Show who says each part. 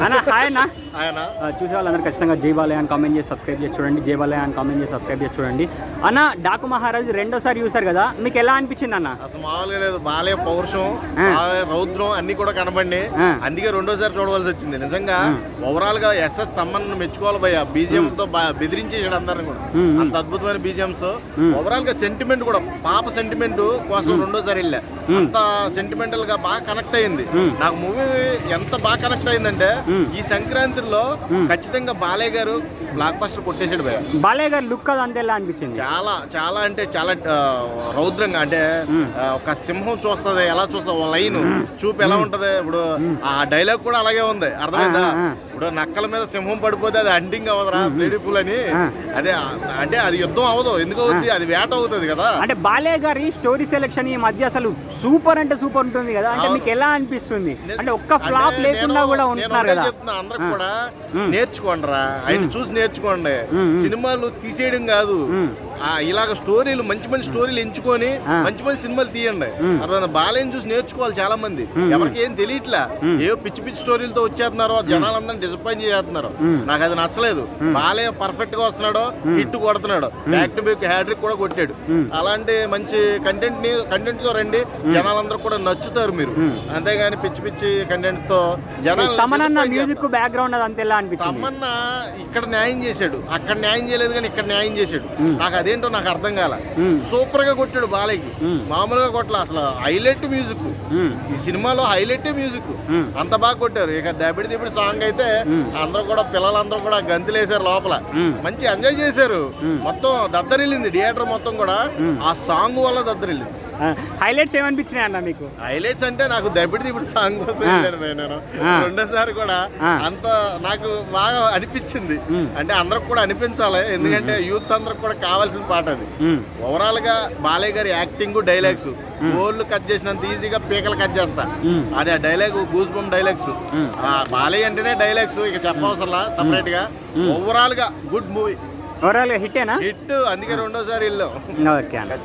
Speaker 1: అన్న హాయ్ అన్న.
Speaker 2: ఆయన
Speaker 1: చూసే వాళ్ళందరూ ఖచ్చితంగా జై బాలయ్య అని కామెంట్ చేసి సబ్స్క్రైబ్ చేసి చూడండి. జై బాలయ్య అని కామెంట్ చేసి సబ్స్క్రైబ్ చేసి చూడండి. అన్న డాకు మహారాజ్ రెండోసారి చూసారు కదా, మీకు ఎలా అనిపించింది అన్న?
Speaker 2: అసలు మామూలుగా లేదు, బాలయ్య పౌరుషం, బాలయ్య రౌద్రం అన్ని కూడా కనబడి అందుకే రెండోసారి చూడవలసి వచ్చింది. నిజంగా ఓవరాల్ గా ఎస్ఎస్ తమ్మన్ మెచ్చుకోవాలి భయ్య. బీజిఎం తో బెదిరించేసాడు అందరిని కూడా, అంత అద్భుతమైన బీజిఎంస్. ఓవరాల్ గా సెంటిమెంట్ కూడా, పాప సెంటిమెంట్ కోసం రెండోసారి వెళ్ళా. అంత సెంటిమెంటల్ గా బాగా కనెక్ట్ అయింది నాకు. మూవీ ఎంత బాగా కనెక్ట్ అయిందంటే ఈ సంక్రాంతిలో ఖచ్చితంగా బాలయ్య గారు బ్లాక్ బస్టర్ కొట్టేసాడు భయ్య.
Speaker 1: బాలయ్య గారు లుక్ అది అంతే ఎలా అనిపించింది?
Speaker 2: చాలా చాలా అంటే చాలా రౌద్రంగా, అంటే ఒక సింహం చూస్తుంది ఎలా చూస్తుంది, లైన్ చూపు ఎలా ఉంటది. ఇప్పుడు ఆ డైలాగ్ కూడా అలాగే ఉంది, అర్థమైందా? ఇప్పుడు నక్కల మీద సింహం పడిపోతే అది హంటింగ్ అవ్వదురా, బ్యూటిఫుల్ అని. అదే అంటే అది యుద్ధం అవ్వదు, ఎందుకు అవుతుంది, అది వేట అవుతుంది కదా.
Speaker 1: అంటే బాలయ్య గారి స్టోరీ సెలెక్షన్ ఈ మధ్య అసలు సూపర్ అంటే సూపర్ ఉంటుంది కదా. అంటే మీకు ఎలా అనిపిస్తుంది? అంటే ఒక్క ఫ్లాప్ లేకుండా కూడా ఉంటున్నారు కదా.
Speaker 2: చెప్తున్నా అందరికి కూడా, నేర్చుకోండిరా, ఆయన చూసి నేర్చుకోండి. సినిమాలు తీసేయడం కాదు, ఇలాగ స్టోరీలు మంచి మంచి స్టోరీలు ఎంచుకొని మంచి మంచి సినిమాలు తీయండి. అర్థం, బాలయ్యని చూసి నేర్చుకోవాలి చాలా మంది. ఎవరికి ఏం తెలియట్లా, ఏవో పిచ్చి పిచ్చి స్టోరీలతో వచ్చేస్తున్నారు, జనాలందరినీ డిసప్పాయింట్ చేస్తున్నారు. నాకు అది నచ్చలేదు. బాలయ్య పర్ఫెక్ట్ గా వస్తున్నాడు, హిట్ కొడుతున్నాడు, బ్యాక్ టు బ్యాక్ హ్యాట్రిక్ కూడా కొట్టాడు. అలాంటి మంచి కంటెంట్ తో రండి, జనాలందరూ కూడా నచ్చుతారు మీరు. అంతేగాని పిచ్చి పిచ్చి కంటెంట్ తో జనాలు.
Speaker 1: తమన్నా మ్యూజిక్ బ్యాక్గ్రౌండ్ అది అంతే ఎలా అనిపించింది?
Speaker 2: తమన్నా ఇక్కడ న్యాయం చేశాడు, అక్కడ న్యాయం చేయలేదు, కానీ ఇక్కడ న్యాయం చేశాడు. నాకు అదేంటో నాకు అర్థం కాల. సూపర్ గా కొట్టాడు బాలయ్యకి, మామూలుగా కొట్టలే అసలు. హైలైట్ మ్యూజిక్ ఈ సినిమాలో, హైలైట్ మ్యూజిక్ అంత బాగా కొట్టారు. ఇక దబిడి దిబిడి సాంగ్ అయితే అందరూ కూడా, పిల్లలందరూ కూడా గంతులేసారు లోపల, మంచి ఎంజాయ్ చేశారు. మొత్తం దద్దరిల్లింది థియేటర్ మొత్తం కూడా, ఆ సాంగ్ వల్ల దద్దరిల్లింది.
Speaker 1: హైలైట్స్ ఏమనిపించినాయి అన్న మీకు?
Speaker 2: హైలైట్స్ అంటే నాకు దబిడి దిబిడి సాంగ్ కోసం నేను రెండోసారి కూడా అంత నాకు బాగా అనిపించింది. అంటే అందరికి కూడా అనిపించాలి, ఎందుకంటే యూత్ అందరికి కూడా కావాల్సిన పాట అది. ఓవరాల్ గా బాలయ్య గారి యాక్టింగ్, డైలాగ్స్, గోళ్ళు కట్ చేసినంత ఈజీగా పీకలు కట్ చేస్తా. అదే dialogue, goose bump dialogues. Balayya అంటేనే డైలాగ్స్, ఇక చెప్పవసరంలా సపరేట్ గా. ఓవరాల్ గా గుడ్ మూవీ,
Speaker 1: ఓవరాల్ హిట్టేనా?
Speaker 2: హిట్, అందుకే రెండోసారి వెళ్ళాం.
Speaker 1: ఓకే అన్న.